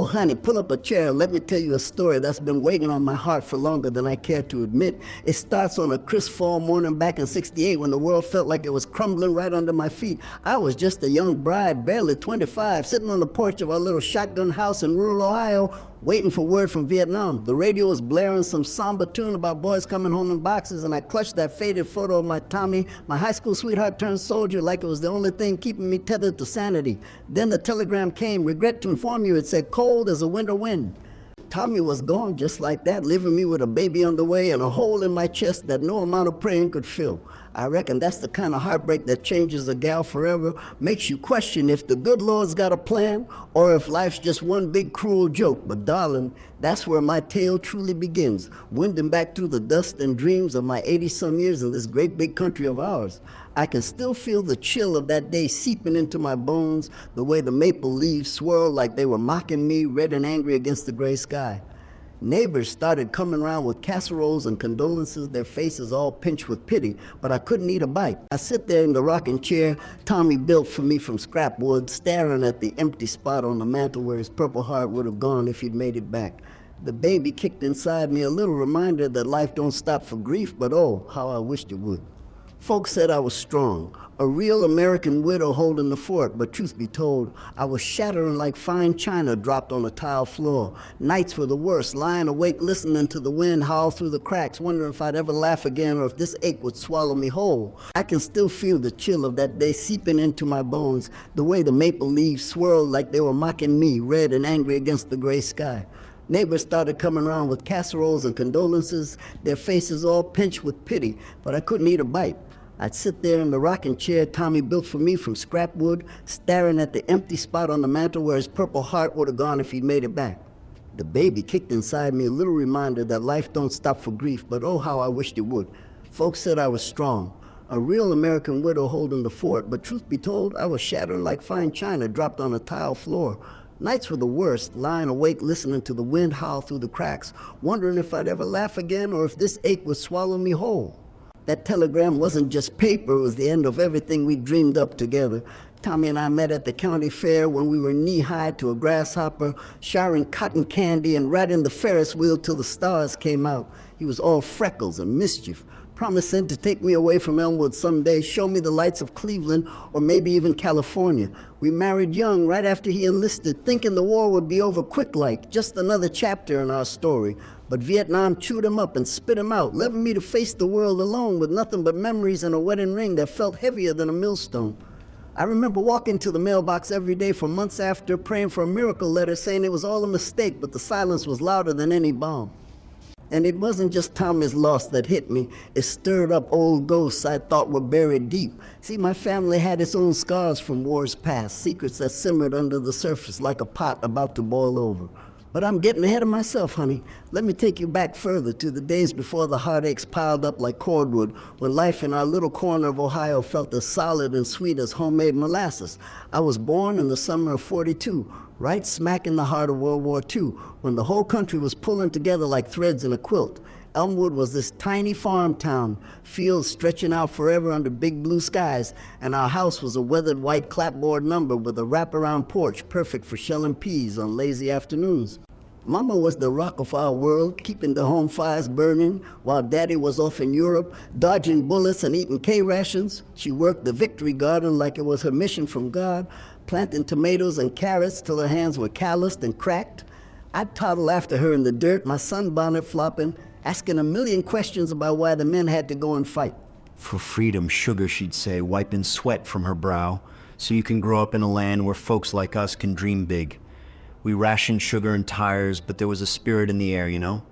Oh, honey, pull up a chair and let me tell you a story that's been weighing on my heart for longer than I care to admit. It starts on a crisp fall morning back in '68 when the world felt like it was crumbling right under my feet. I was just a young bride, barely 25, sitting on the porch of our little shotgun house in rural Ohio, waiting for word from Vietnam. The radio was blaring some somber tune about boys coming home in boxes, and I clutched that faded photo of my Tommy, my high school sweetheart turned soldier, like it was the only thing keeping me tethered to sanity. Then the telegram came, regret to inform you, it said, cold as a winter wind. Tommy was gone just like that, leaving me with a baby on the way and a hole in my chest that no amount of praying could fill. I reckon that's the kind of heartbreak that changes a gal forever, makes you question if the good Lord's got a plan or if life's just one big cruel joke. But darling, that's where my tale truly begins, winding back through the dust and dreams of my 80-some years in this great big country of ours. I can still feel the chill of that day seeping into my bones, the way the maple leaves swirled like they were mocking me, red and angry against the gray sky. Neighbors started coming around with casseroles and condolences, their faces all pinched with pity, but I couldn't eat a bite. I sit there in the rocking chair Tommy built for me from scrap wood, staring at the empty spot on the mantel where his Purple Heart would have gone if he'd made it back. The baby kicked inside me, a little reminder that life don't stop for grief, but oh, how I wished it would. Folks said I was strong, a real American widow holding the fort, but truth be told, I was shattering like fine china dropped on a tile floor. Nights were the worst, lying awake listening to the wind howl through the cracks, wondering if I'd ever laugh again or if this ache would swallow me whole. I can still feel the chill of that day seeping into my bones, the way the maple leaves swirled like they were mocking me, red and angry against the gray sky. Neighbors started coming around with casseroles and condolences, their faces all pinched with pity, but I couldn't eat a bite. I'd sit there in the rocking chair Tommy built for me from scrap wood, staring at the empty spot on the mantel where his Purple Heart would have gone if he'd made it back. The baby kicked inside me, a little reminder that life don't stop for grief, but oh, how I wished it would. Folks said I was strong, a real American widow holding the fort, but truth be told, I was shattering like fine china dropped on a tile floor. Nights were the worst, lying awake listening to the wind howl through the cracks, wondering if I'd ever laugh again or if this ache would swallow me whole. That telegram wasn't just paper, it was the end of everything we dreamed up together. Tommy and I met at the county fair when we were knee-high to a grasshopper, showering cotton candy and riding the Ferris wheel till the stars came out. He was all freckles and mischief, promising to take me away from Elmwood someday, show me the lights of Cleveland or maybe even California. We married young right after he enlisted, thinking the war would be over quick like, just another chapter in our story. But Vietnam chewed him up and spit him out, leaving me to face the world alone with nothing but memories and a wedding ring that felt heavier than a millstone. I remember walking to the mailbox every day for months after, praying for a miracle letter saying it was all a mistake, but the silence was louder than any bomb. And it wasn't just Tommy's loss that hit me. It stirred up old ghosts I thought were buried deep. See, my family had its own scars from wars past, secrets that simmered under the surface like a pot about to boil over. But I'm getting ahead of myself, honey. Let me take you back further to the days before the heartaches piled up like cordwood, when life in our little corner of Ohio felt as solid and sweet as homemade molasses. I was born in the summer of '42, right smack in the heart of World War II, when the whole country was pulling together like threads in a quilt. Elmwood was this tiny farm town, fields stretching out forever under big blue skies, and our house was a weathered white clapboard number with a wraparound porch perfect for shelling peas on lazy afternoons. Mama was the rock of our world, keeping the home fires burning, while Daddy was off in Europe, dodging bullets and eating K-rations. She worked the victory garden like it was her mission from God, planting tomatoes and carrots till her hands were calloused and cracked. I'd toddle after her in the dirt, my sunbonnet flopping, asking a million questions about why the men had to go and fight. For freedom, sugar, she'd say, wiping sweat from her brow, so you can grow up in a land where folks like us can dream big. We rationed sugar and tires, but there was a spirit in the air, you know?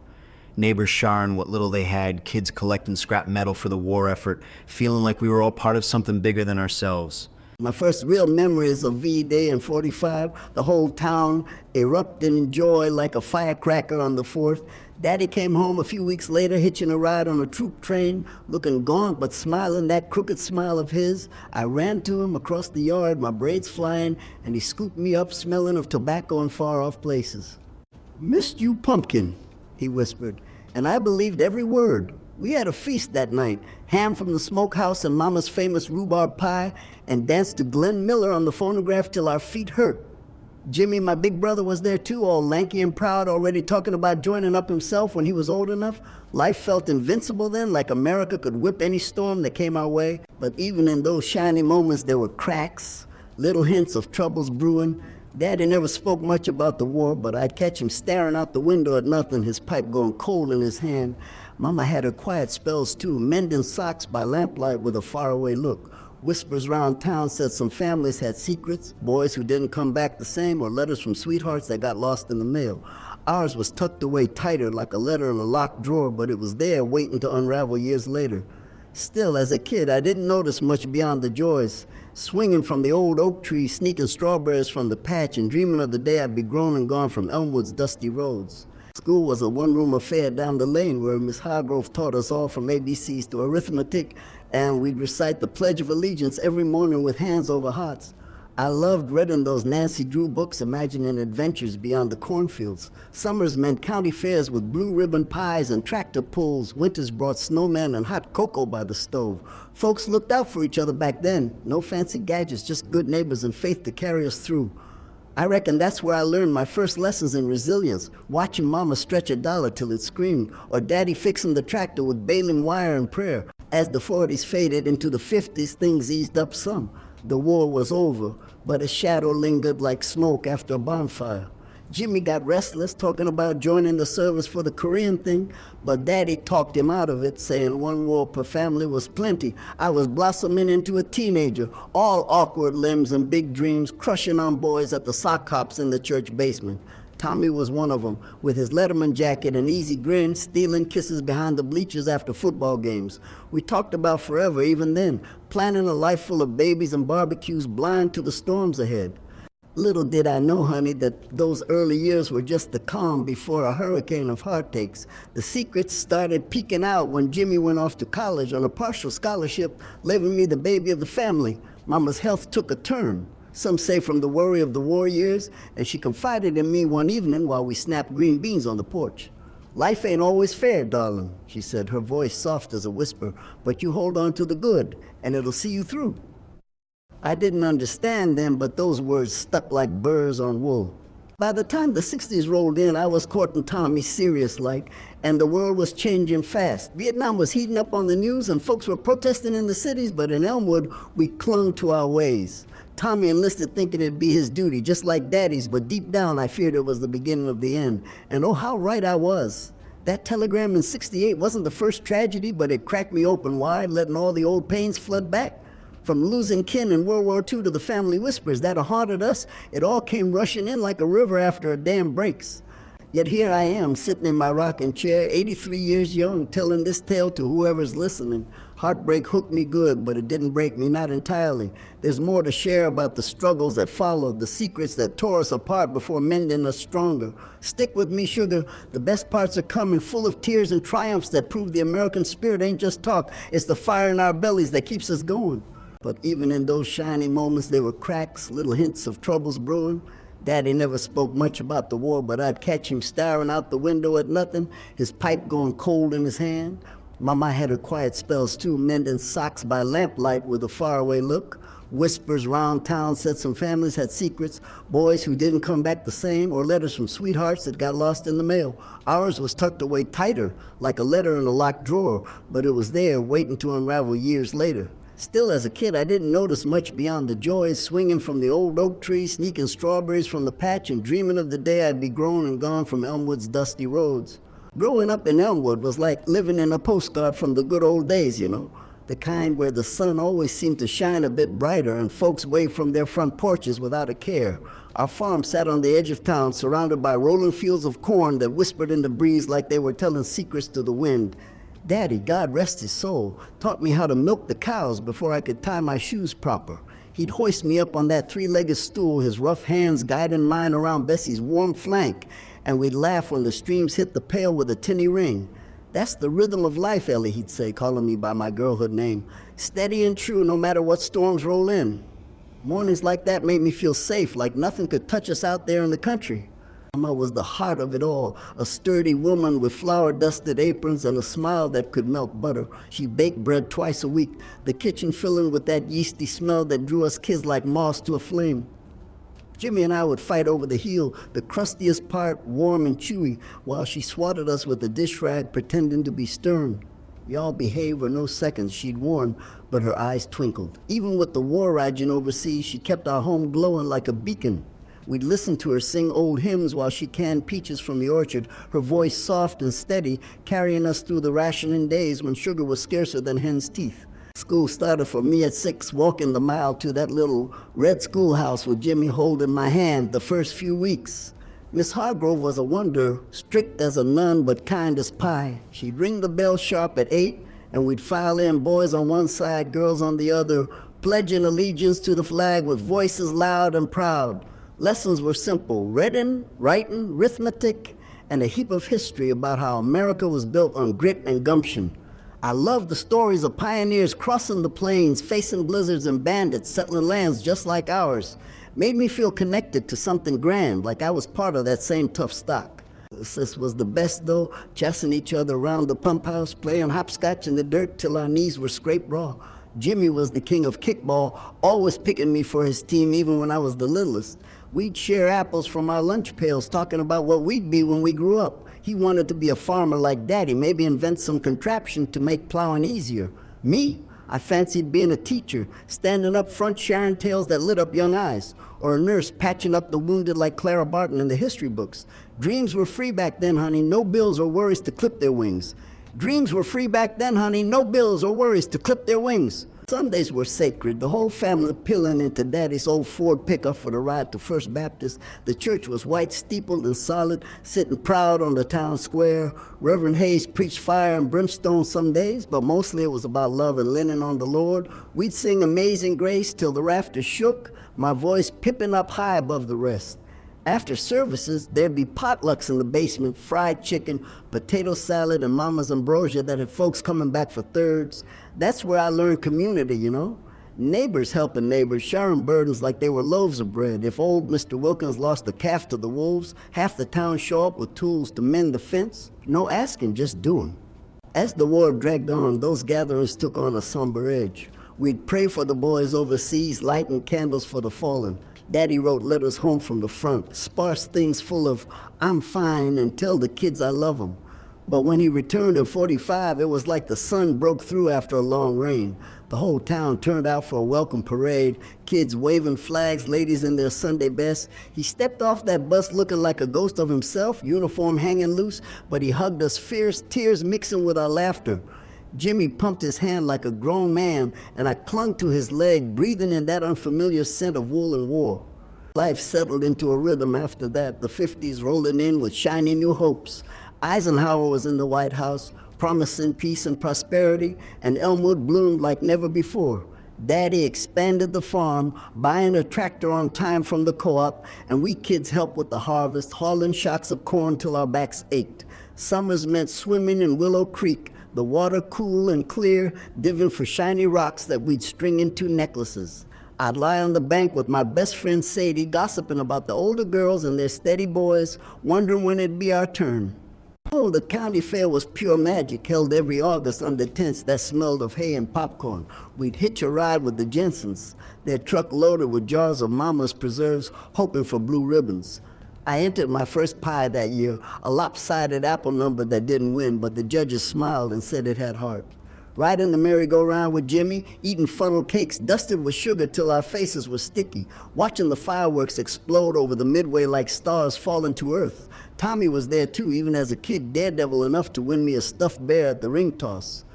Neighbors sharing what little they had, kids collecting scrap metal for the war effort, feeling like we were all part of something bigger than ourselves. My first real memories of V-Day in '45, the whole town erupted in joy like a firecracker on the 4th. Daddy came home a few weeks later, hitching a ride on a troop train, looking gaunt but smiling that crooked smile of his. I ran to him across the yard, my braids flying, and he scooped me up, smelling of tobacco in far-off places. "Missed you, pumpkin," he whispered, and I believed every word. We had a feast that night, ham from the smokehouse and Mama's famous rhubarb pie, and danced to Glenn Miller on the phonograph till our feet hurt. Jimmy, my big brother, was there too, all lanky and proud, already talking about joining up himself when he was old enough. Life felt invincible then, like America could whip any storm that came our way. But even in those shiny moments, there were cracks, little hints of troubles brewing. Daddy never spoke much about the war, but I'd catch him staring out the window at nothing, his pipe going cold in his hand. Mama had her quiet spells too, mending socks by lamplight with a faraway look. Whispers round town said some families had secrets, boys who didn't come back the same, or letters from sweethearts that got lost in the mail. Ours was tucked away tighter like a letter in a locked drawer, but it was there waiting to unravel years later. Still, as a kid, I didn't notice much beyond the joys. Swinging from the old oak tree, sneaking strawberries from the patch, and dreaming of the day I'd be grown and gone from Elmwood's dusty roads. School was a one-room affair down the lane where Miss Hargrove taught us all from ABCs to arithmetic, and we'd recite the Pledge of Allegiance every morning with hands over hearts. I loved reading those Nancy Drew books, imagining adventures beyond the cornfields. Summers meant county fairs with blue ribbon pies and tractor pulls. Winters brought snowmen and hot cocoa by the stove. Folks looked out for each other back then. No fancy gadgets, just good neighbors and faith to carry us through. I reckon that's where I learned my first lessons in resilience, watching Mama stretch a dollar till it screamed, or Daddy fixing the tractor with baling wire and prayer. As the 40s faded into the 50s, things eased up some. The war was over, but a shadow lingered like smoke after a bonfire. Jimmy got restless, talking about joining the service for the Korean thing, but Daddy talked him out of it, saying one war per family was plenty. I was blossoming into a teenager, all awkward limbs and big dreams, crushing on boys at the sock hops in the church basement. Tommy was one of them, with his Letterman jacket and easy grin, stealing kisses behind the bleachers after football games. We talked about forever even then, planning a life full of babies and barbecues, blind to the storms ahead. Little did I know, honey, that those early years were just the calm before a hurricane of heartaches. The secrets started peeking out when Jimmy went off to college on a partial scholarship, leaving me the baby of the family. Mama's health took a turn. Some say from the worry of the war years, and she confided in me one evening while we snapped green beans on the porch. Life ain't always fair, darling, she said, her voice soft as a whisper, but you hold on to the good, and it'll see you through. I didn't understand them, but those words stuck like burrs on wool. By the time the 60s rolled in, I was courting Tommy serious-like, and the world was changing fast. Vietnam was heating up on the news, and folks were protesting in the cities, but in Elmwood, we clung to our ways. Tommy enlisted thinking it'd be his duty, just like Daddy's, but deep down I feared it was the beginning of the end. And oh, how right I was. That telegram in '68 wasn't the first tragedy, but it cracked me open wide, letting all the old pains flood back. From losing kin in World War II to the family whispers that haunted us, it all came rushing in like a river after a dam breaks. Yet here I am, sitting in my rocking chair, 83 years young, telling this tale to whoever's listening. Heartbreak hooked me good, but it didn't break me, not entirely. There's more to share about the struggles that followed, the secrets that tore us apart before mending us stronger. Stick with me, sugar. The best parts are coming, full of tears and triumphs that prove the American spirit ain't just talk. It's the fire in our bellies that keeps us going. But even in those shining moments, there were cracks, little hints of troubles brewing. Daddy never spoke much about the war, but I'd catch him staring out the window at nothing, his pipe going cold in his hand. Mama had her quiet spells too, mending socks by lamplight with a faraway look. Whispers round town said some families had secrets, boys who didn't come back the same, or letters from sweethearts that got lost in the mail. Ours was tucked away tighter, like a letter in a locked drawer, but it was there waiting to unravel years later. Still, as a kid, I didn't notice much beyond the joys, swinging from the old oak tree, sneaking strawberries from the patch, and dreaming of the day I'd be grown and gone from Elmwood's dusty roads. Growing up in Elmwood was like living in a postcard from the good old days, you know, the kind where the sun always seemed to shine a bit brighter and folks waved from their front porches without a care. Our farm sat on the edge of town, surrounded by rolling fields of corn that whispered in the breeze like they were telling secrets to the wind. Daddy, God rest his soul, taught me how to milk the cows before I could tie my shoes proper. He'd hoist me up on that three-legged stool, his rough hands guiding mine around Bessie's warm flank, and we'd laugh when the streams hit the pail with a tinny ring. That's the rhythm of life, Ellie, he'd say, calling me by my girlhood name. Steady and true no matter what storms roll in. Mornings like that made me feel safe, like nothing could touch us out there in the country. Mama was the heart of it all, a sturdy woman with flour-dusted aprons and a smile that could melt butter. She baked bread twice a week, the kitchen filling with that yeasty smell that drew us kids like moths to a flame. Jimmy and I would fight over the heel, the crustiest part warm and chewy, while she swatted us with a dish rag pretending to be stern. We all behaved for no seconds, she'd warn, but her eyes twinkled. Even with the war raging overseas, she kept our home glowing like a beacon. We'd listen to her sing old hymns while she canned peaches from the orchard, her voice soft and steady, carrying us through the rationing days when sugar was scarcer than hen's teeth. School started for me at 6, walking the mile to that little red schoolhouse with Jimmy holding my hand the first few weeks. Miss Hargrove was a wonder, strict as a nun but kind as pie. She'd ring the bell sharp at 8, and we'd file in, boys on one side, girls on the other, pledging allegiance to the flag with voices loud and proud. Lessons were simple: reading, writing, arithmetic, and a heap of history about how America was built on grit and gumption. I loved the stories of pioneers crossing the plains, facing blizzards and bandits, settling lands just like ours. Made me feel connected to something grand, like I was part of that same tough stock. This was the best, though, chasing each other around the pump house, playing hopscotch in the dirt till our knees were scraped raw. Jimmy was the king of kickball, always picking me for his team even when I was the littlest. We'd share apples from our lunch pails, talking about what we'd be when we grew up. He wanted to be a farmer like Daddy, maybe invent some contraption to make plowing easier. Me? I fancied being a teacher, standing up front sharing tales that lit up young eyes, or a nurse patching up the wounded like Clara Barton in the history books. Dreams were free back then, honey, no bills or worries to clip their wings. Dreams were free back then, honey, no bills or worries to clip their wings. Sundays were sacred, the whole family peeling into Daddy's old Ford pickup for the ride to First Baptist. The church was white, steepled and solid, sitting proud on the town square. Reverend Hayes preached fire and brimstone some days, but mostly it was about love and leaning on the Lord. We'd sing Amazing Grace till the rafters shook, my voice pipping up high above the rest. After services, there'd be potlucks in the basement, fried chicken, potato salad, and mama's ambrosia that had folks coming back for thirds. That's where I learned community, you know? Neighbors helping neighbors, sharing burdens like they were loaves of bread. If old Mr. Wilkins lost a calf to the wolves, half the town show up with tools to mend the fence. No asking, just doing. As the war dragged on, those gatherings took on a somber edge. We'd pray for the boys overseas, lighting candles for the fallen. Daddy wrote letters home from the front, sparse things full of, "I'm fine," and "tell the kids I love them." But when he returned in 45, it was like the sun broke through after a long rain. The whole town turned out for a welcome parade, kids waving flags, ladies in their Sunday best. He stepped off that bus looking like a ghost of himself, uniform hanging loose, but he hugged us fierce, tears mixing with our laughter. Jimmy pumped his hand like a grown man, and I clung to his leg, breathing in that unfamiliar scent of wool and war. Life settled into a rhythm after that, the 50s rolling in with shiny new hopes. Eisenhower was in the White House, promising peace and prosperity, and Elmwood bloomed like never before. Daddy expanded the farm, buying a tractor on time from the co-op, and we kids helped with the harvest, hauling shocks of corn till our backs ached. Summers meant swimming in Willow Creek, the water cool and clear, diving for shiny rocks that we'd string into necklaces. I'd lie on the bank with my best friend Sadie, gossiping about the older girls and their steady boys, wondering when it'd be our turn. Oh, the county fair was pure magic, held every August under tents that smelled of hay and popcorn. We'd hitch a ride with the Jensens, their truck loaded with jars of Mama's preserves, hoping for blue ribbons. I entered my first pie that year, a lopsided apple number that didn't win, but the judges smiled and said it had heart. Riding the merry-go-round with Jimmy, eating funnel cakes dusted with sugar till our faces were sticky, watching the fireworks explode over the midway like stars falling to earth. Tommy was there too, even as a kid, daredevil enough to win me a stuffed bear at the ring toss.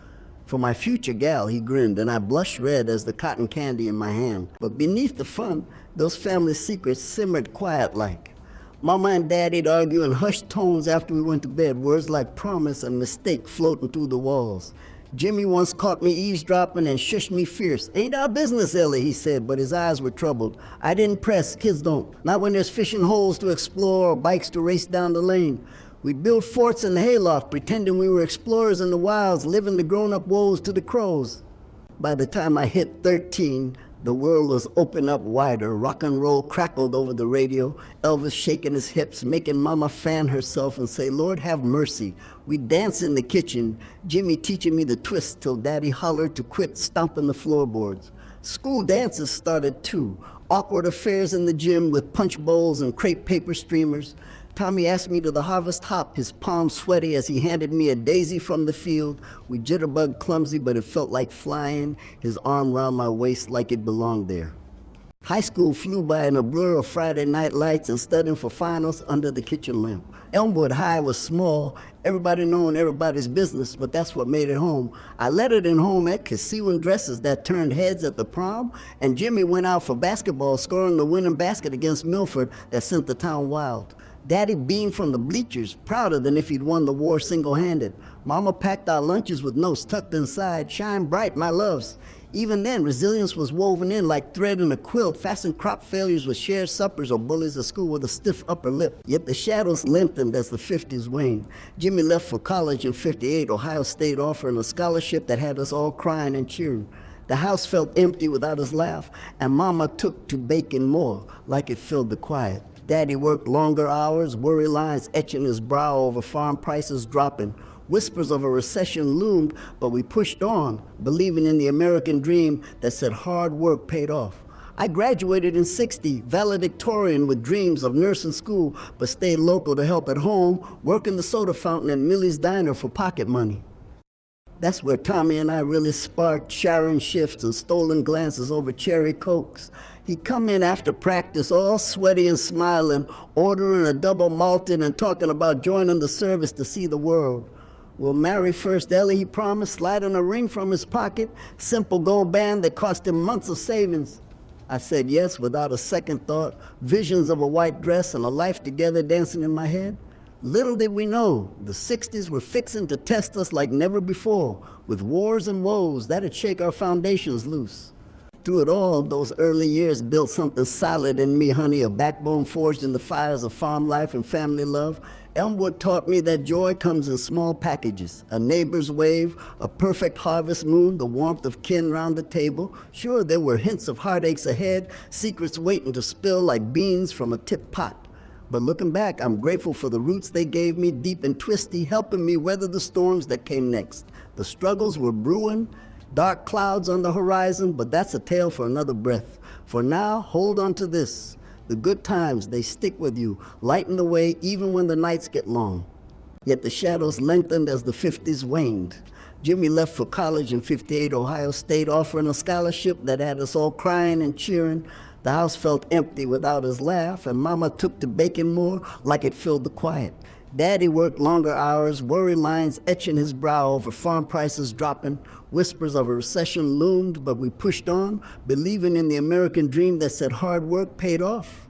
For my future gal, he grinned, and I blushed red as the cotton candy in my hand. But beneath the fun, those family secrets simmered quiet-like. Mama and Daddy'd argue in hushed tones after we went to bed, words like promise and mistake floating through the walls. Jimmy once caught me eavesdropping and shushed me fierce. "Ain't our business, Ellie," he said, but his eyes were troubled. I didn't press, kids don't. Not when there's fishing holes to explore or bikes to race down the lane. We'd build forts in the hayloft, pretending we were explorers in the wilds, living the grown-up woes to the crows. By the time I hit 13, the world was open up wider. Rock and roll crackled over the radio, Elvis shaking his hips, making Mama fan herself and say, "Lord, have mercy." We'd dance in the kitchen, Jimmy teaching me the twist till Daddy hollered to quit stomping the floorboards. School dances started too. Awkward affairs in the gym with punch bowls and crepe paper streamers. Tommy asked me to the harvest hop, his palms sweaty as he handed me a daisy from the field. We jitterbugged clumsy, but it felt like flying, his arm round my waist like it belonged there. High school flew by in a blur of Friday night lights and studying for finals under the kitchen lamp. Elmwood High was small, everybody knowing everybody's business, but that's what made it home. I lettered in home ec, concealing dresses that turned heads at the prom, and Jimmy went out for basketball, scoring the winning basket against Milford that sent the town wild. Daddy beamed from the bleachers, prouder than if he'd won the war single-handed. Mama packed our lunches with notes tucked inside. Shine bright, my loves. Even then, resilience was woven in like thread in a quilt, fastened crop failures with shared suppers or bullies at school with a stiff upper lip. Yet the shadows lengthened as the 50s waned. Jimmy left for college in 58, Ohio State offering a scholarship that had us all crying and cheering. The house felt empty without his laugh, and Mama took to baking more, like it filled the quiet. Daddy worked longer hours, worry lines etching his brow over farm prices dropping. Whispers of a recession loomed, but we pushed on, believing in the American dream that said hard work paid off. I graduated in 60, valedictorian with dreams of nursing school, but stayed local to help at home, working the soda fountain at Millie's Diner for pocket money. That's where Tommy and I really sparked, sharing shifts and stolen glances over cherry cokes. He'd come in after practice, all sweaty and smiling, ordering a double malted and talking about joining the service to see the world. We'll marry first, Ellie, he promised, sliding a ring from his pocket, simple gold band that cost him months of savings. I said yes without a second thought, visions of a white dress and a life together dancing in my head. Little did we know, the 60s were fixing to test us like never before, with wars and woes that'd shake our foundations loose. Through it all, those early years built something solid in me, honey, a backbone forged in the fires of farm life and family love. Elmwood taught me that joy comes in small packages, a neighbor's wave, a perfect harvest moon, the warmth of kin round the table. Sure, there were hints of heartaches ahead, secrets waiting to spill like beans from a tip pot. But looking back, I'm grateful for the roots they gave me, deep and twisty, helping me weather the storms that came next. The struggles were brewing, dark clouds on the horizon, but that's a tale for another breath. For now, hold on to this. The good times, they stick with you, lighten the way even when the nights get long. Yet the shadows lengthened as the 50s waned. Jimmy left for college in 58, Ohio State, offering a scholarship that had us all crying and cheering. The house felt empty without his laugh, and Mama took to baking more like it filled the quiet. Daddy worked longer hours, worry lines etching his brow over farm prices dropping. Whispers of a recession loomed, but we pushed on, believing in the American dream that said hard work paid off.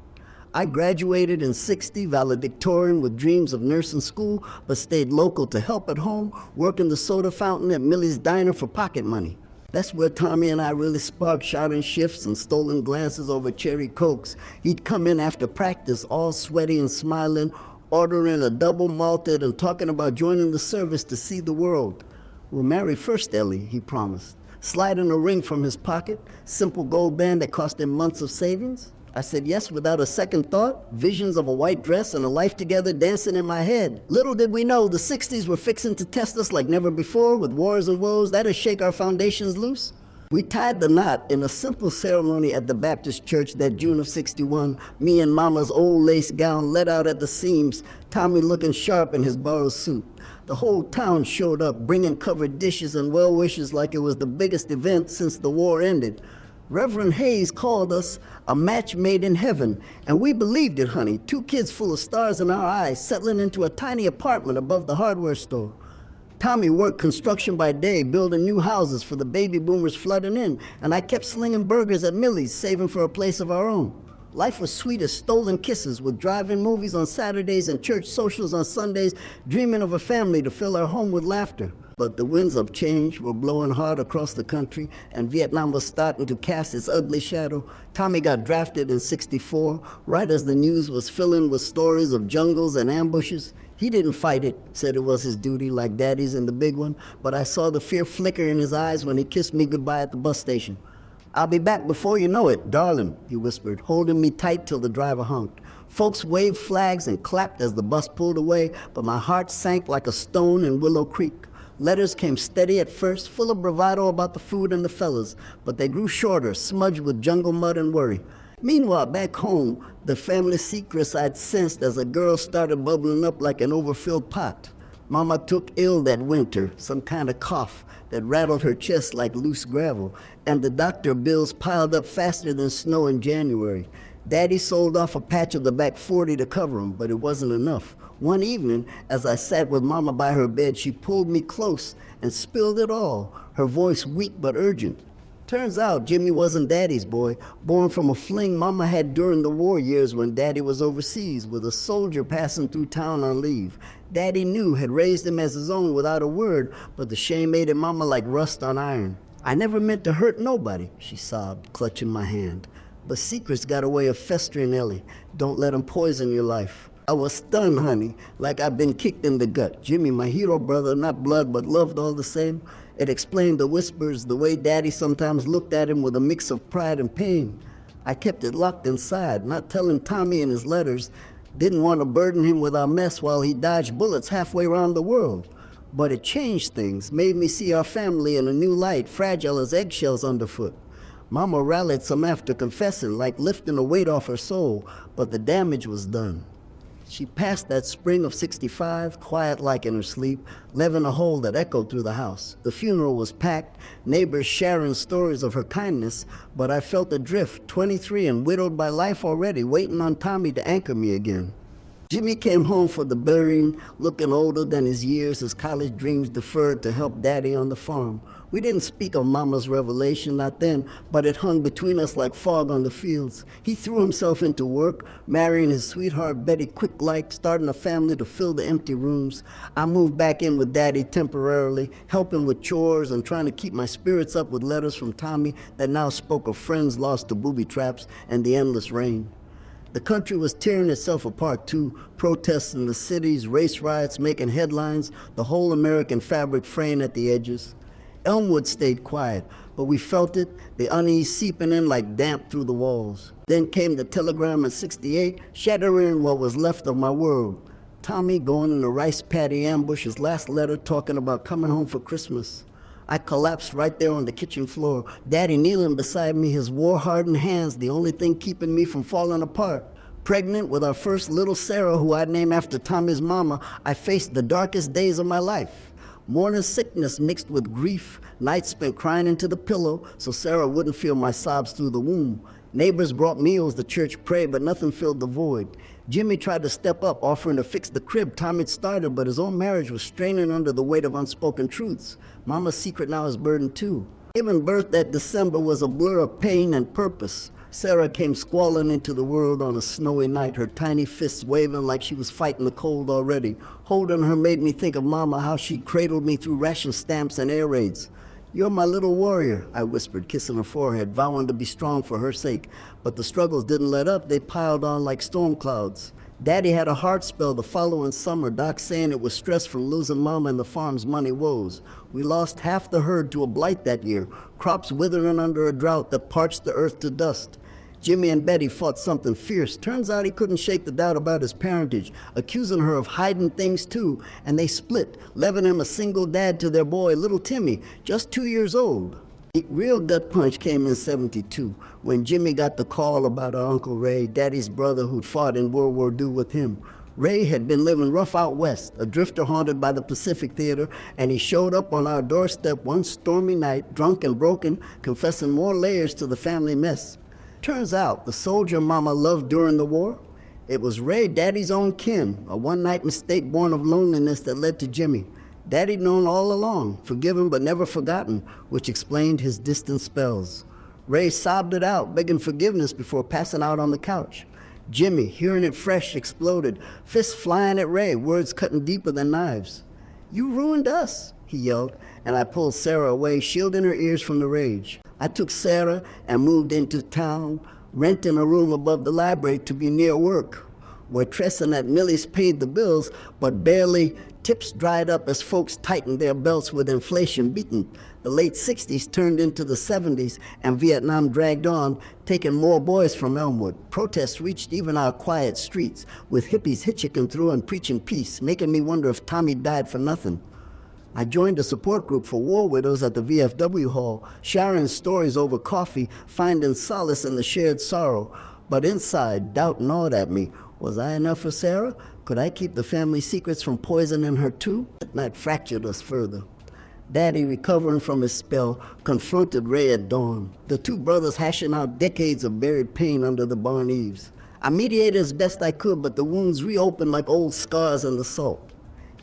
I graduated in 60, valedictorian with dreams of nursing school, but stayed local to help at home, working the soda fountain at Millie's Diner for pocket money. That's where Tommy and I really sparked, shouting shifts and stolen glances over cherry cokes. He'd come in after practice, all sweaty and smiling, ordering a double malted and talking about joining the service to see the world. We'll marry first, Ellie, he promised, sliding a ring from his pocket, simple gold band that cost him months of savings. I said yes without a second thought, visions of a white dress and a life together dancing in my head. Little did we know the 60s were fixing to test us like never before, with wars and woes that'd shake our foundations loose. We tied the knot in a simple ceremony at the Baptist church that June of 61. Me and Mama's old lace gown let out at the seams, Tommy looking sharp in his borrowed suit. The whole town showed up, bringing covered dishes and well wishes like it was the biggest event since the war ended. Reverend Hayes called us a match made in heaven, and we believed it, honey. 2 kids full of stars in our eyes, settling into a tiny apartment above the hardware store. Tommy worked construction by day, building new houses for the baby boomers flooding in, and I kept slinging burgers at Millie's, saving for a place of our own. Life was sweet as stolen kisses, with drive-in movies on Saturdays and church socials on Sundays, dreaming of a family to fill our home with laughter. But the winds of change were blowing hard across the country, and Vietnam was starting to cast its ugly shadow. Tommy got drafted in 64, right as the news was filling with stories of jungles and ambushes. He didn't fight it, said it was his duty like Daddy's in the big one, but I saw the fear flicker in his eyes when he kissed me goodbye at the bus station. "I'll be back before you know it, darling," he whispered, holding me tight till the driver honked. Folks waved flags and clapped as the bus pulled away, but my heart sank like a stone in Willow Creek. Letters came steady at first, full of bravado about the food and the fellas, but they grew shorter, smudged with jungle mud and worry. Meanwhile, back home, the family secrets I'd sensed as a girl started bubbling up like an overfilled pot. Mama took ill that winter, some kind of cough that rattled her chest like loose gravel, and the doctor bills piled up faster than snow in January. Daddy sold off a patch of the back 40 to cover him, but it wasn't enough. One evening, as I sat with Mama by her bed, she pulled me close and spilled it all, her voice weak but urgent. Turns out Jimmy wasn't Daddy's boy, born from a fling Mama had during the war years when Daddy was overseas with a soldier passing through town on leave. Daddy knew, had raised him as his own without a word, but the shame ate at Mama like rust on iron. I never meant to hurt nobody, she sobbed, clutching my hand. But secrets got a way of festering, Ellie. Don't let them poison your life. I was stunned, honey, like I'd been kicked in the gut. Jimmy, my hero brother, not blood, but loved all the same. It explained the whispers, the way Daddy sometimes looked at him with a mix of pride and pain. I kept it locked inside, not telling Tommy in his letters. Didn't want to burden him with our mess while he dodged bullets halfway around the world. But it changed things, made me see our family in a new light, fragile as eggshells underfoot. Mama rallied some after confessing, like lifting a weight off her soul, but the damage was done. She passed that spring of 65, quiet like in her sleep, leaving a hole that echoed through the house. The funeral was packed, neighbors sharing stories of her kindness, but I felt adrift, 23 and widowed by life already, waiting on Tommy to anchor me again. Jimmy came home for the burying, looking older than his years, his college dreams deferred to help Daddy on the farm. We didn't speak of Mama's revelation, not then, but it hung between us like fog on the fields. He threw himself into work, marrying his sweetheart Betty quick-like, starting a family to fill the empty rooms. I moved back in with Daddy temporarily, helping with chores and trying to keep my spirits up with letters from Tommy that now spoke of friends lost to booby traps and the endless rain. The country was tearing itself apart too, protests in the cities, race riots making headlines, the whole American fabric fraying at the edges. Elmwood stayed quiet, but we felt it, the unease seeping in like damp through the walls. Then came the telegram in 68, shattering what was left of my world. Tommy going in the rice paddy ambush, his last letter talking about coming home for Christmas. I collapsed right there on the kitchen floor, Daddy kneeling beside me, his war-hardened hands the only thing keeping me from falling apart. Pregnant with our first little Sarah, who I'd named after Tommy's mama, I faced the darkest days of my life. Morning sickness mixed with grief, nights spent crying into the pillow so Sarah wouldn't feel my sobs through the womb. Neighbors brought meals, the church prayed, but nothing filled the void. Jimmy tried to step up, offering to fix the crib Tommy'd started, but his own marriage was straining under the weight of unspoken truths. Mama's secret now is burdened too. Giving birth that December was a blur of pain and purpose. Sarah came squalling into the world on a snowy night, her tiny fists waving like she was fighting the cold already. Holding her made me think of Mama, how she cradled me through ration stamps and air raids. "You're my little warrior," I whispered, kissing her forehead, vowing to be strong for her sake. But the struggles didn't let up, they piled on like storm clouds. Daddy had a heart spell the following summer, Doc saying it was stress from losing Mama and the farm's money woes. We lost half the herd to a blight that year, crops withering under a drought that parched the earth to dust. Jimmy and Betty fought something fierce. Turns out he couldn't shake the doubt about his parentage, accusing her of hiding things too, and they split, leaving him a single dad to their boy, little Timmy, just 2 years old. The real gut punch came in 72, when Jimmy got the call about our Uncle Ray, Daddy's brother who'd fought in World War II with him. Ray had been living rough out west, a drifter haunted by the Pacific Theater, and he showed up on our doorstep one stormy night, drunk and broken, confessing more layers to the family mess. Turns out, the soldier Mama loved during the war, it was Ray, Daddy's own kin, a one-night mistake born of loneliness that led to Jimmy. Daddy'd known all along, forgiven but never forgotten, which explained his distant spells. Ray sobbed it out, begging forgiveness before passing out on the couch. Jimmy, hearing it fresh, exploded, fists flying at Ray, words cutting deeper than knives. "You ruined us," he yelled, and I pulled Sarah away, shielding her ears from the rage. I took Sarah and moved into town, renting a room above the library to be near work, where Tress and that Millie's paid the bills, but barely. Tips dried up as folks tightened their belts with inflation beaten. The late 60s turned into the 70s, and Vietnam dragged on, taking more boys from Elmwood. Protests reached even our quiet streets, with hippies hitchhiking through and preaching peace, making me wonder if Tommy died for nothing. I joined a support group for war widows at the VFW hall, sharing stories over coffee, finding solace in the shared sorrow. But inside, doubt gnawed at me. Was I enough for Sarah? Could I keep the family secrets from poisoning her too? That night fractured us further. Daddy, recovering from his spell, confronted Ray at dawn, the two brothers hashing out decades of buried pain under the barn eaves. I mediated as best I could, but the wounds reopened like old scars in the salt.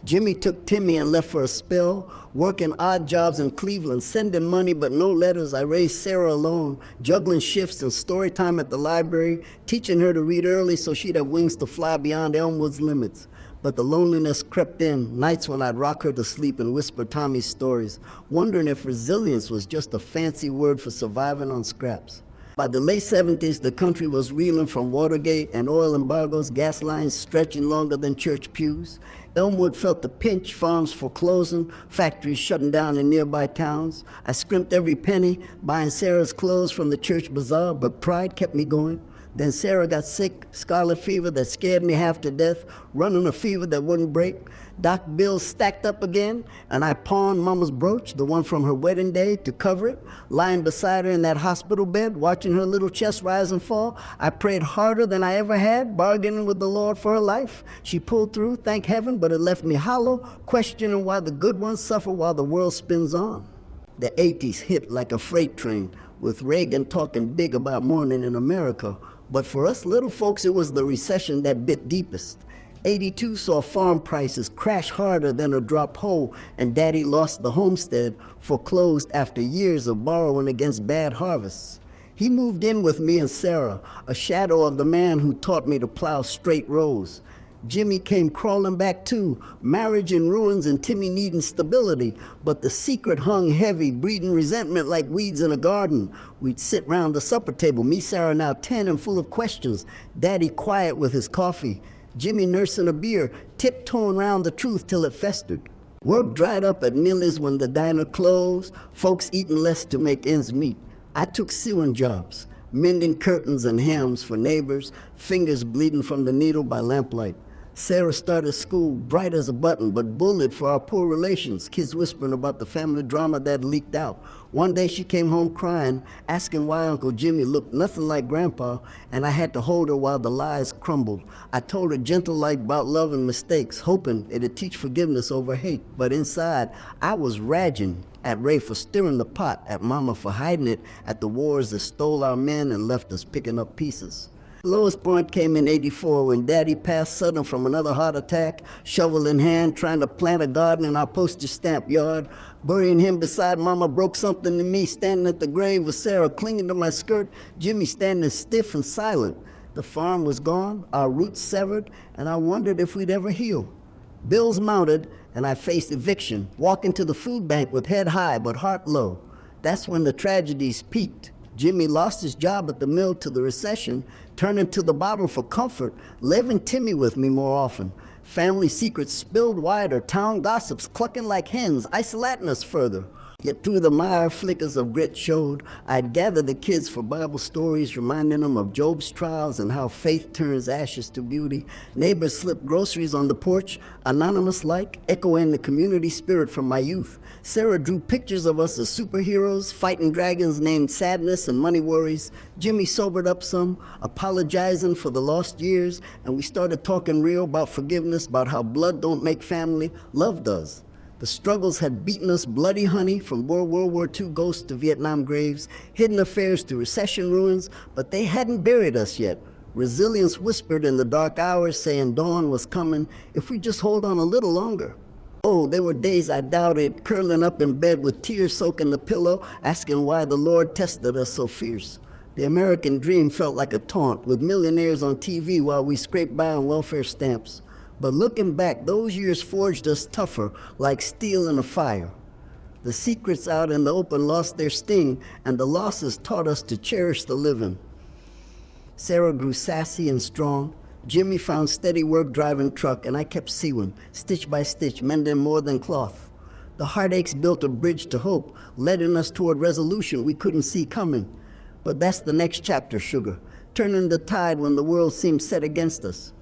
Jimmy took Timmy and left for a spell, working odd jobs in Cleveland, sending money but no letters. I raised Sarah alone, juggling shifts and story time at the library, teaching her to read early so she'd have wings to fly beyond Elmwood's limits. But the loneliness crept in, nights when I'd rock her to sleep and whisper Tommy's stories, wondering if resilience was just a fancy word for surviving on scraps. By the late 70s, the country was reeling from Watergate and oil embargoes, gas lines stretching longer than church pews. Elmwood felt the pinch, farms foreclosing, factories shutting down in nearby towns. I scrimped every penny, buying Sarah's clothes from the church bazaar, but pride kept me going. Then Sarah got sick, scarlet fever that scared me half to death, running a fever that wouldn't break. Doc bills stacked up again, and I pawned Mama's brooch, the one from her wedding day, to cover it. Lying beside her in that hospital bed, watching her little chest rise and fall, I prayed harder than I ever had, bargaining with the Lord for her life. She pulled through, thank heaven, but it left me hollow, questioning why the good ones suffer while the world spins on. The 80s hit like a freight train, with Reagan talking big about mourning in America. But for us little folks, it was the recession that bit deepest. 82 saw farm prices crash harder than a dropped hoe, and Daddy lost the homestead, foreclosed after years of borrowing against bad harvests. He moved in with me and Sarah, a shadow of the man who taught me to plow straight rows. Jimmy came crawling back too, marriage in ruins and Timmy needing stability, but the secret hung heavy, breeding resentment like weeds in a garden. We'd sit round the supper table, me, Sarah, now 10 and full of questions, Daddy quiet with his coffee, Jimmy nursing a beer, tiptoeing round the truth till it festered. Work dried up at Millie's when the diner closed, folks eating less to make ends meet. I took sewing jobs, mending curtains and hams for neighbors, fingers bleeding from the needle by lamplight. Sarah started school bright as a button, but bullied for our poor relations, kids whispering about the family drama that leaked out. One day she came home crying, asking why Uncle Jimmy looked nothing like Grandpa, and I had to hold her while the lies crumbled. I told her gentle like about love and mistakes, hoping it'd teach forgiveness over hate. But inside, I was raging at Ray for stirring the pot, at Mama for hiding it, at the wars that stole our men and left us picking up pieces. Lowest point came in '84 when Daddy passed sudden from another heart attack, shovel in hand, trying to plant a garden in our postage stamp yard. Burying him beside Mama broke something in me, standing at the grave with Sarah clinging to my skirt, Jimmy standing stiff and silent. The farm was gone, our roots severed, and I wondered if we'd ever heal. Bills mounted, and I faced eviction, walking to the food bank with head high but heart low. That's when the tragedies peaked. Jimmy lost his job at the mill to the recession, turning to the bottle for comfort, leaving Timmy with me more often. Family secrets spilled wider, town gossips clucking like hens, isolating us further. Yet through the mire flickers of grit showed, I'd gather the kids for Bible stories, reminding them of Job's trials and how faith turns ashes to beauty. Neighbors slipped groceries on the porch, anonymous-like, echoing the community spirit from my youth. Sarah drew pictures of us as superheroes, fighting dragons named Sadness and Money Worries. Jimmy sobered up some, apologizing for the lost years, and we started talking real about forgiveness, about how blood don't make family, love does. The struggles had beaten us bloody, honey, from World War II ghosts to Vietnam graves, hidden affairs to recession ruins, but they hadn't buried us yet. Resilience whispered in the dark hours, saying dawn was coming if we just hold on a little longer. Oh, there were days I doubted, curling up in bed with tears soaking the pillow, asking why the Lord tested us so fierce. The American dream felt like a taunt, with millionaires on TV while we scraped by on welfare stamps. But looking back, those years forged us tougher, like steel in a fire. The secrets out in the open lost their sting, and the losses taught us to cherish the living. Sarah grew sassy and strong. Jimmy found steady work driving truck, and I kept sewing, stitch by stitch, mending more than cloth. The heartaches built a bridge to hope, leading us toward resolution we couldn't see coming. But that's the next chapter, sugar, turning the tide when the world seemed set against us.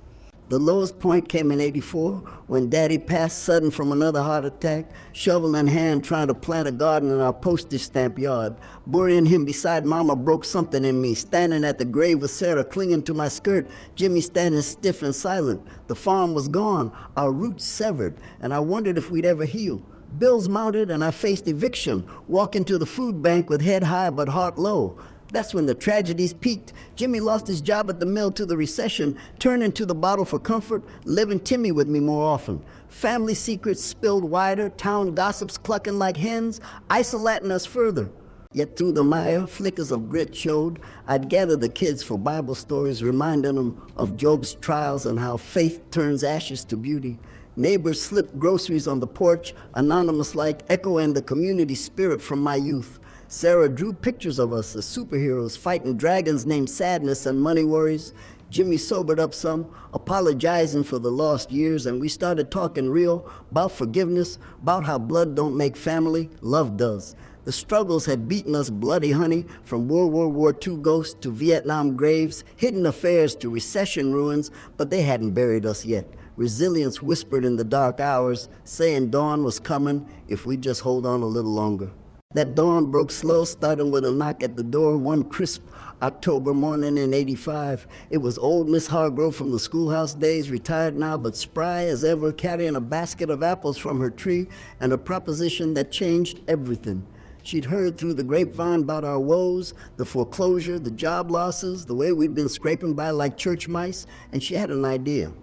The lowest point came in '84 when Daddy passed sudden from another heart attack, shovel in hand trying to plant a garden in our postage stamp yard. Burying him beside Mama broke something in me. Standing at the grave with Sarah clinging to my skirt, Jimmy standing stiff and silent. The farm was gone, our roots severed, and I wondered if we'd ever heal. Bills mounted and I faced eviction, walking to the food bank with head high but heart low. That's when the tragedies peaked. Jimmy lost his job at the mill to the recession, turning to the bottle for comfort, living Timmy with me more often. Family secrets spilled wider, town gossips clucking like hens, isolating us further. Yet through the mire, flickers of grit showed. I'd gather the kids for Bible stories, reminding them of Job's trials and how faith turns ashes to beauty. Neighbors slipped groceries on the porch, anonymous like, echoing the community spirit from my youth. Sarah drew pictures of us as superheroes fighting dragons named Sadness and Money Worries. Jimmy sobered up some, apologizing for the lost years, and we started talking real about forgiveness, about how blood don't make family, love does. The struggles had beaten us bloody, honey, from World War II ghosts to Vietnam graves, hidden affairs to recession ruins, but they hadn't buried us yet. Resilience whispered in the dark hours, saying dawn was coming if we just hold on a little longer. That dawn broke slow, starting with a knock at the door one crisp October morning in '85. It was old Miss Hargrove from the schoolhouse days, retired now but spry as ever, carrying a basket of apples from her tree and a proposition that changed everything. She'd heard through the grapevine about our woes, the foreclosure, the job losses, the way we'd been scraping by like church mice, and she had an idea.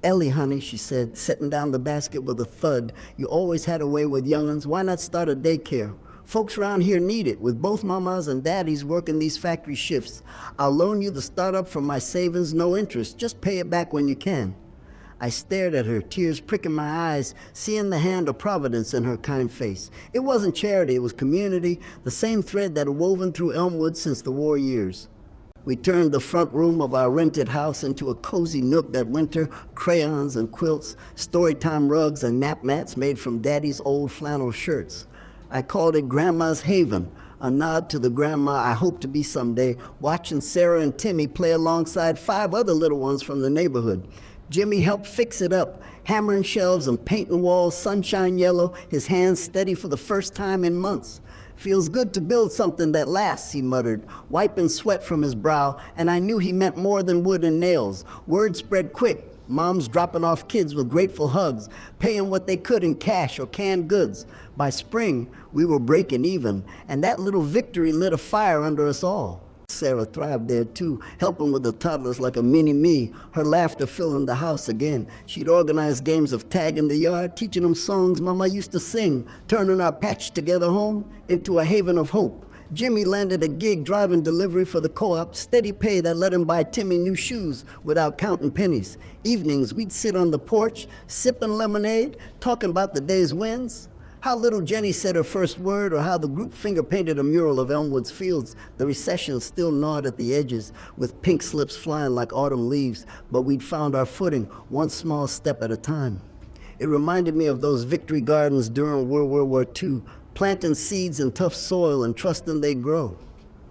Ellie, honey, she said, setting down the basket with a thud, you always had a way with young'uns. Why not start a daycare? Folks around here need it, with both mamas and daddies working these factory shifts. I'll loan you the startup from my savings, no interest. Just pay it back when you can. I stared at her, tears pricking my eyes, seeing the hand of Providence in her kind face. It wasn't charity, it was community, the same thread that had woven through Elmwood since the war years. We turned the front room of our rented house into a cozy nook that winter, crayons and quilts, storytime rugs and nap mats made from Daddy's old flannel shirts. I called it Grandma's Haven, a nod to the grandma I hope to be someday, watching Sarah and Timmy play alongside 5 other little ones from the neighborhood. Jimmy helped fix it up, hammering shelves and painting walls sunshine yellow, his hands steady for the first time in months. Feels good to build something that lasts, he muttered, wiping sweat from his brow, and I knew he meant more than wood and nails. Word spread quick, moms dropping off kids with grateful hugs, paying what they could in cash or canned goods. By spring, we were breaking even, and that little victory lit a fire under us all. Sarah thrived there too, helping with the toddlers like a mini-me, her laughter filling the house again. She'd organize games of tag in the yard, teaching them songs Mama used to sing, turning our patched-together home into a haven of hope. Jimmy landed a gig driving delivery for the co-op, steady pay that let him buy Timmy new shoes without counting pennies. Evenings, we'd sit on the porch, sipping lemonade, talking about the day's wins. How little Jenny said her first word, or how the group finger-painted a mural of Elmwood's fields. The recession still gnawed at the edges, with pink slips flying like autumn leaves, but we'd found our footing, one small step at a time. It reminded me of those victory gardens during World War II, planting seeds in tough soil and trusting they'd grow.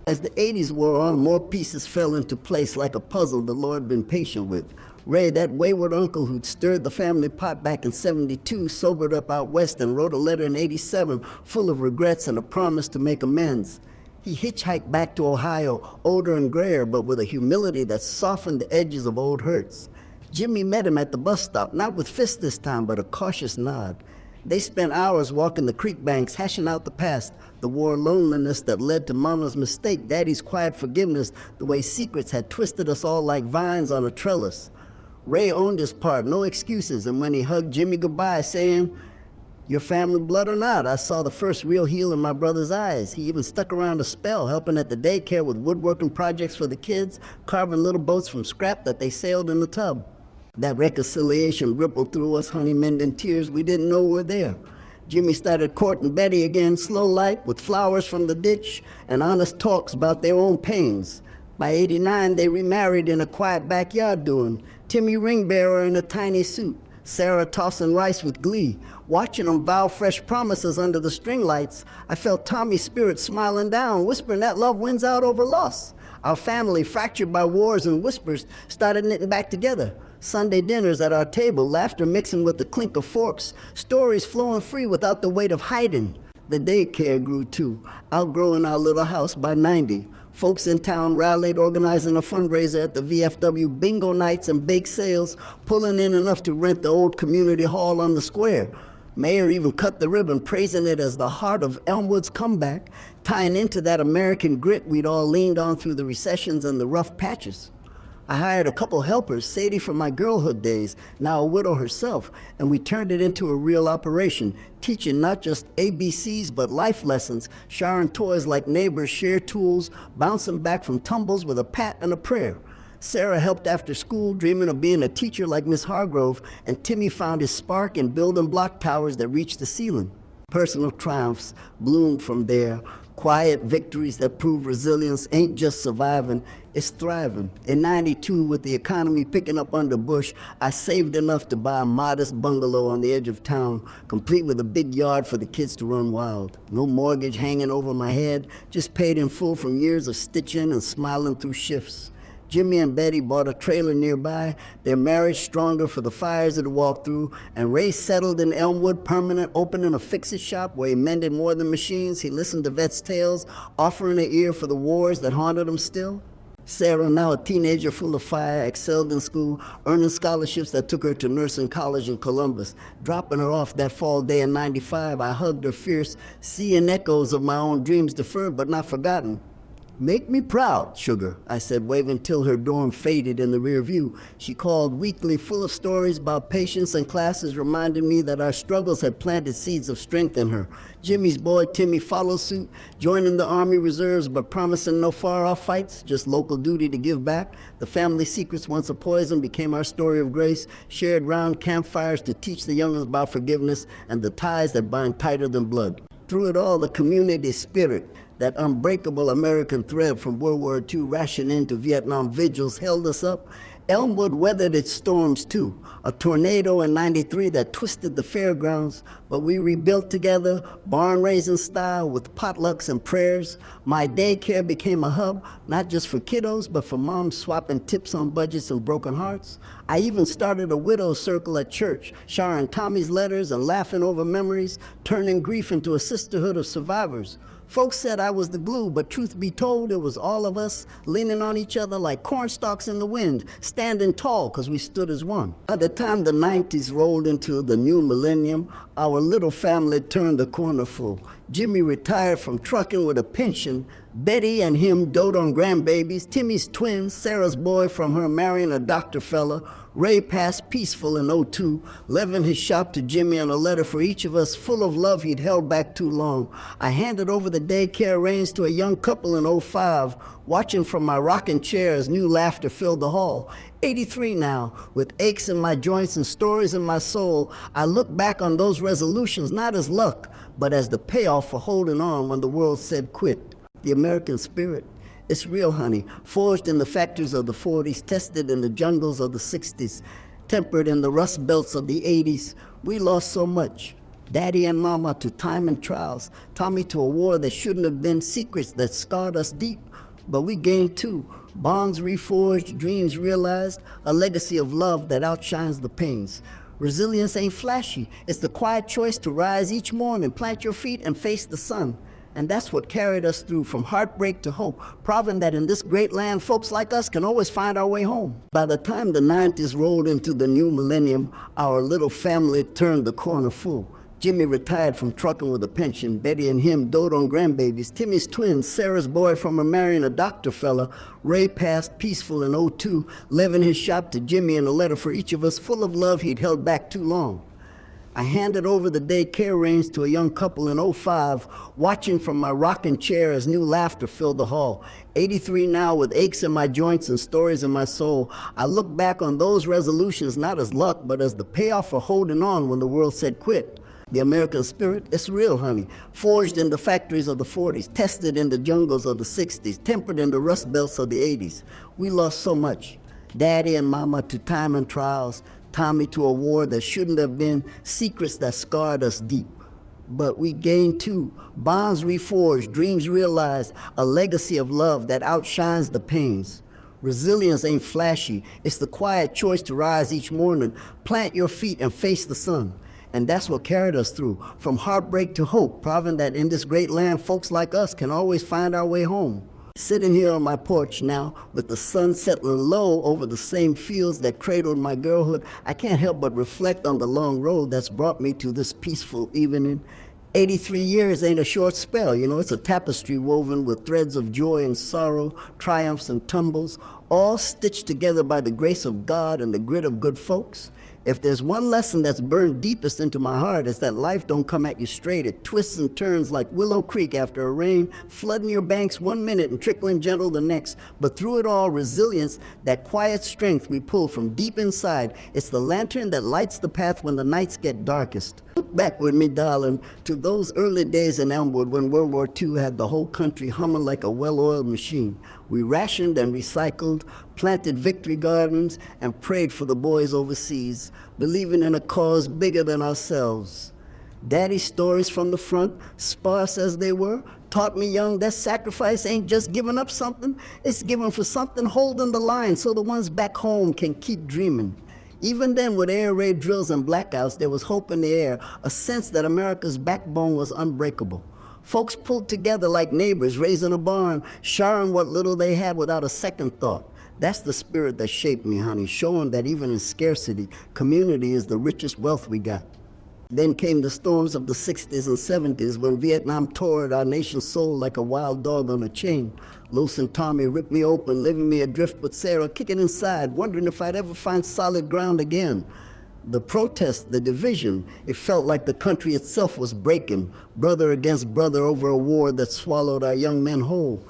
As the '80s wore on, more pieces fell into place like a puzzle the Lord had been patient with. Ray, that wayward uncle who'd stirred the family pot back in '72, sobered up out west and wrote a letter in '87 full of regrets and a promise to make amends. He hitchhiked back to Ohio, older and grayer, but with a humility that softened the edges of old hurts. Jimmy met him at the bus stop, not with fists this time, but a cautious nod. They spent hours walking the creek banks, hashing out the past, the war loneliness that led to Mama's mistake, Daddy's quiet forgiveness, the way secrets had twisted us all like vines on a trellis. Ray owned his part, no excuses, and when he hugged Jimmy goodbye, saying, "Your family blood or not," I saw the first real heal in my brother's eyes. He even stuck around a spell, helping at the daycare with woodworking projects for the kids, carving little boats from scrap that they sailed in the tub. That reconciliation rippled through us, honey, mending tears we didn't know were there. Jimmy started courting Betty again, slow like, with flowers from the ditch and honest talks about their own pains. By '89, they remarried in a quiet backyard doing. Timmy ring bearer in a tiny suit, Sarah tossing rice with glee. Watching them vow fresh promises under the string lights, I felt Tommy's spirit smiling down, whispering that love wins out over loss. Our family, fractured by wars and whispers, started knitting back together. Sunday dinners at our table, laughter mixing with the clink of forks, stories flowing free without the weight of hiding. The daycare grew too, outgrowing our little house by 90. Folks in town rallied, organizing a fundraiser at the VFW bingo nights and bake sales, pulling in enough to rent the old community hall on the square. Mayor even cut the ribbon, praising it as the heart of Elmwood's comeback, tying into that American grit we'd all leaned on through the recessions and the rough patches. I hired a couple helpers, Sadie from my girlhood days, now a widow herself, and we turned it into a real operation, teaching not just ABCs but life lessons, sharing toys like neighbors, share tools, bouncing back from tumbles with a pat and a prayer. Sarah helped after school, dreaming of being a teacher like Miss Hargrove, and Timmy found his spark in building block towers that reached the ceiling. Personal triumphs bloomed from there. Quiet victories that prove resilience ain't just surviving, it's thriving. In 92, with the economy picking up under Bush, I saved enough to buy a modest bungalow on the edge of town, complete with a big yard for the kids to run wild. No mortgage hanging over my head, just paid in full from years of stitching and smiling through shifts. Jimmy and Betty bought a trailer nearby, their marriage stronger for the fires it walked through, and Ray settled in Elmwood permanent, opening a fix-it shop where he mended more than machines. He listened to vets' tales, offering an ear for the wars that haunted him still. Sarah, now a teenager full of fire, excelled in school, earning scholarships that took her to nursing college in Columbus. Dropping her off that fall day in 95, I hugged her fierce, seeing echoes of my own dreams deferred but not forgotten. "Make me proud, sugar," I said, waving till her dorm faded in the rear view. She called weekly, full of stories about patience and classes, reminding me that our struggles had planted seeds of strength in her. Jimmy's boy, Timmy, followed suit, joining the Army Reserves, but promising no far-off fights, just local duty to give back. The family secrets, once a poison, became our story of grace, shared round campfires to teach the youngest about forgiveness and the ties that bind tighter than blood. Through it all, the community spirit, that unbreakable American thread from World War II rationing to Vietnam vigils, held us up. Elmwood weathered its storms too. A tornado in 93 that twisted the fairgrounds, but we rebuilt together, barn-raising style with potlucks and prayers. My daycare became a hub, not just for kiddos, but for moms swapping tips on budgets and broken hearts. I even started a widow's circle at church, sharing Tommy's letters and laughing over memories, turning grief into a sisterhood of survivors. Folks said I was the glue, but truth be told, it was all of us leaning on each other like cornstalks in the wind, standing tall because we stood as one. By the time the 90s rolled into the new millennium, our little family turned the corner full. Jimmy retired from trucking with a pension. Betty and him dote on grandbabies. Timmy's twins, Sarah's boy from her marrying a doctor fella. Ray passed peaceful in '02, leaving his shop to Jimmy and a letter for each of us full of love he'd held back too long. I handed over the daycare reins to a young couple in '05, watching from my rocking chair as new laughter filled the hall. 83 now, with aches in my joints and stories in my soul, I look back on those resolutions not as luck, but as the payoff for holding on when the world said quit. The American spirit. It's real, honey, forged in the factories of the 40s, tested in the jungles of the 60s, tempered in the rust belts of the 80s. We lost so much. Daddy and Mama to time and trials, Tommy to a war that shouldn't have been, secrets that scarred us deep. But we gained too, bonds reforged, dreams realized, a legacy of love that outshines the pains. Resilience ain't flashy, it's the quiet choice to rise each morning, plant your feet and face the sun. And that's what carried us through from heartbreak to hope, proving that in this great land, folks like us can always find our way home. By the time the 90s rolled into the new millennium, our little family turned the corner full. Jimmy retired from trucking with a pension. Betty and him dote on grandbabies. Timmy's twins, Sarah's boy from her marrying a doctor fella. Ray passed peaceful in '02, leaving his shop to Jimmy and a letter for each of us full of love he'd held back too long. I handed over the daycare reins to a young couple in '05, watching from my rocking chair as new laughter filled the hall. 83 now, with aches in my joints and stories in my soul. I look back on those resolutions not as luck, but as the payoff for holding on when the world said quit. The American spirit, it's real, honey. Forged in the factories of the 40s, tested in the jungles of the 60s, tempered in the rust belts of the 80s. We lost so much. Daddy and Mama to time and trials, Tommy to a war that shouldn't have been, secrets that scarred us deep. But we gained too, bonds reforged, dreams realized, a legacy of love that outshines the pains. Resilience ain't flashy. It's the quiet choice to rise each morning, plant your feet, and face the sun. And that's what carried us through, from heartbreak to hope, proving that in this great land, folks like us can always find our way home. Sitting here on my porch now, with the sun settling low over the same fields that cradled my girlhood, I can't help but reflect on the long road that's brought me to this peaceful evening. 83 years ain't a short spell, it's a tapestry woven with threads of joy and sorrow, triumphs and tumbles, all stitched together by the grace of God and the grit of good folks. If there's one lesson that's burned deepest into my heart, it's that life don't come at you straight. It twists and turns like Willow Creek after a rain, flooding your banks one minute and trickling gentle the next. But through it all, resilience, that quiet strength we pull from deep inside, it's the lantern that lights the path when the nights get darkest. Look back with me, darling, to those early days in Elmwood when World War II had the whole country humming like a well-oiled machine. We rationed and recycled, planted victory gardens, and prayed for the boys overseas, believing in a cause bigger than ourselves. Daddy's stories from the front, sparse as they were, taught me young that sacrifice ain't just giving up something, it's giving for something, holding the line so the ones back home can keep dreaming. Even then, with air raid drills and blackouts, there was hope in the air, a sense that America's backbone was unbreakable. Folks pulled together like neighbors, raising a barn, sharing what little they had without a second thought. That's the spirit that shaped me, honey, showing that even in scarcity, community is the richest wealth we got. Then came the storms of the 60s and 70s when Vietnam tore at our nation's soul like a wild dog on a chain. Los and Tommy ripped me open, leaving me adrift with Sarah, kicking inside, wondering if I'd ever find solid ground again. The protest, the division, it felt like the country itself was breaking, brother against brother over a war that swallowed our young men whole.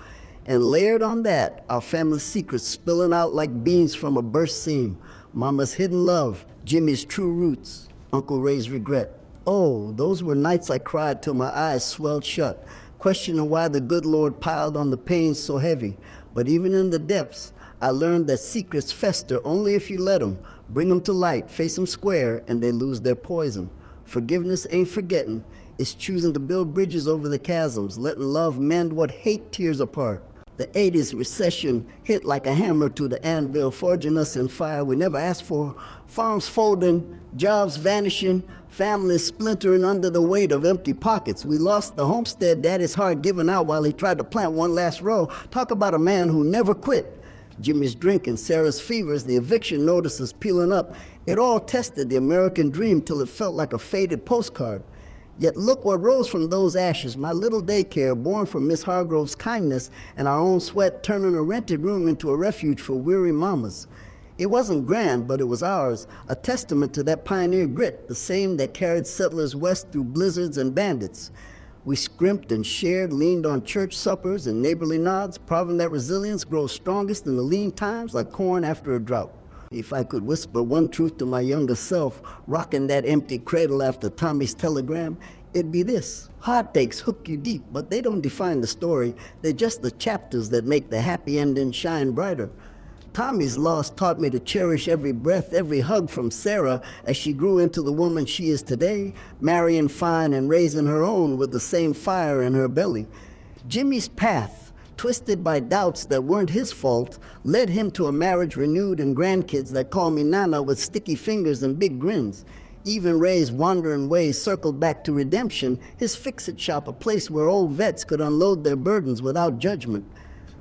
And layered on that, our family secrets spilling out like beans from a burst seam. Mama's hidden love, Jimmy's true roots, Uncle Ray's regret. Oh, those were nights I cried till my eyes swelled shut, questioning why the good Lord piled on the pain so heavy. But even in the depths, I learned that secrets fester only if you let them. Bring them to light, face them square, and they lose their poison. Forgiveness ain't forgetting. It's choosing to build bridges over the chasms, letting love mend what hate tears apart. The 80s recession hit like a hammer to the anvil, forging us in fire we never asked for. Farms folding, jobs vanishing, families splintering under the weight of empty pockets. We lost the homestead Daddy's heart giving out while he tried to plant one last row. Talk about a man who never quit. Jimmy's drinking, Sarah's fevers, the eviction notices peeling up. It all tested the American dream till it felt like a faded postcard. Yet look what rose from those ashes, my little daycare born from Miss Hargrove's kindness and our own sweat turning a rented room into a refuge for weary mamas. It wasn't grand, but it was ours, a testament to that pioneer grit, the same that carried settlers west through blizzards and bandits. We scrimped and shared, leaned on church suppers and neighborly nods, proving that resilience grows strongest in the lean times like corn after a drought. If I could whisper one truth to my younger self, rocking that empty cradle after Tommy's telegram, it'd be this. Heartaches hook you deep, but they don't define the story. They're just the chapters that make the happy ending shine brighter. Tommy's loss taught me to cherish every breath, every hug from Sarah as she grew into the woman she is today, marrying fine and raising her own with the same fire in her belly. Jimmy's path, twisted by doubts that weren't his fault, led him to a marriage renewed and grandkids that call me Nana with sticky fingers and big grins. Even Ray's wandering ways circled back to redemption, his fix-it shop, a place where old vets could unload their burdens without judgment.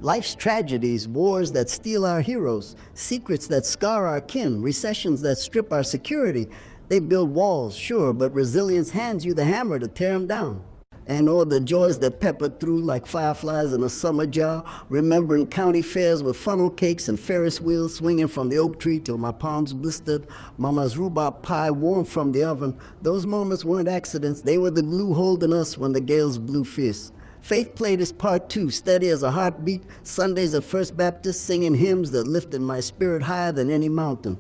Life's tragedies, wars that steal our heroes, secrets that scar our kin, recessions that strip our security. They build walls, sure, but resilience hands you the hammer to tear them down. And all the joys that peppered through like fireflies in a summer jar, remembering county fairs with funnel cakes and Ferris wheels swinging from the oak tree till my palms blistered, Mama's rhubarb pie warm from the oven. Those moments weren't accidents, they were the glue holding us when the gales blew fierce. Faith played its part too, steady as a heartbeat, Sundays at First Baptist, singing hymns that lifted my spirit higher than any mountain.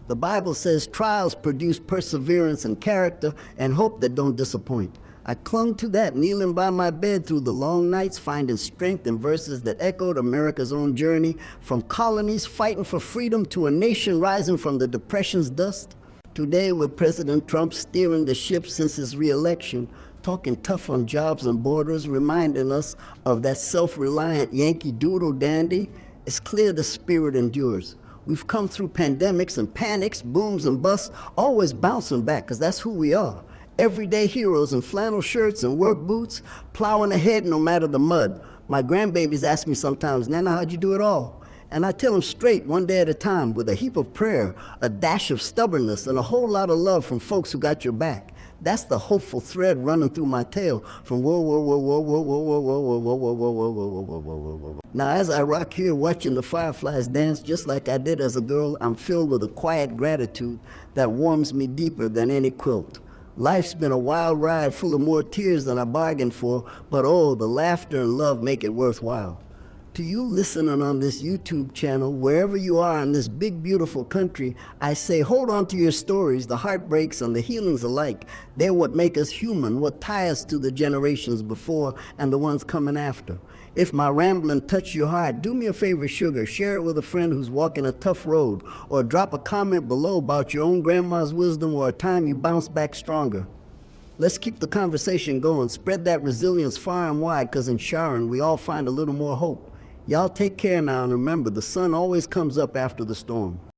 The Bible says trials produce perseverance and character and hope that don't disappoint. I clung to that, kneeling by my bed through the long nights, finding strength in verses that echoed America's own journey, from colonies fighting for freedom to a nation rising from the Depression's dust. Today, with President Trump steering the ship since his re-election, talking tough on jobs and borders, reminding us of that self-reliant Yankee Doodle dandy, It's clear the spirit endures. We've come through pandemics and panics, booms and busts, always bouncing back, because that's who we are. Everyday heroes in flannel shirts and work boots, plowing ahead no matter the mud. My grandbabies ask me sometimes, Nana, how'd you do it all? And I tell them straight, one day at a time, with a heap of prayer, a dash of stubbornness, and a whole lot of love from folks who got your back. That's the hopeful thread running through my tail from whoa, whoa, whoa, whoa, whoa, whoa, whoa, whoa, whoa, whoa, whoa, whoa, whoa, whoa, whoa, whoa, whoa, whoa. Now, as I rock here watching the fireflies dance just like I did as a girl, I'm filled with a quiet gratitude that warms me deeper than any quilt. Life's been a wild ride full of more tears than I bargained for, but oh, the laughter and love make it worthwhile. To you listening on this YouTube channel, wherever you are in this big, beautiful country, I say hold on to your stories, the heartbreaks and the healings alike. They're what make us human, what tie us to the generations before and the ones coming after. If my rambling touched your heart, do me a favor, sugar, share it with a friend who's walking a tough road, or drop a comment below about your own grandma's wisdom or a time you bounced back stronger. Let's keep the conversation going, spread that resilience far and wide, because in Sharon we all find a little more hope. Y'all take care now, and remember, the sun always comes up after the storm.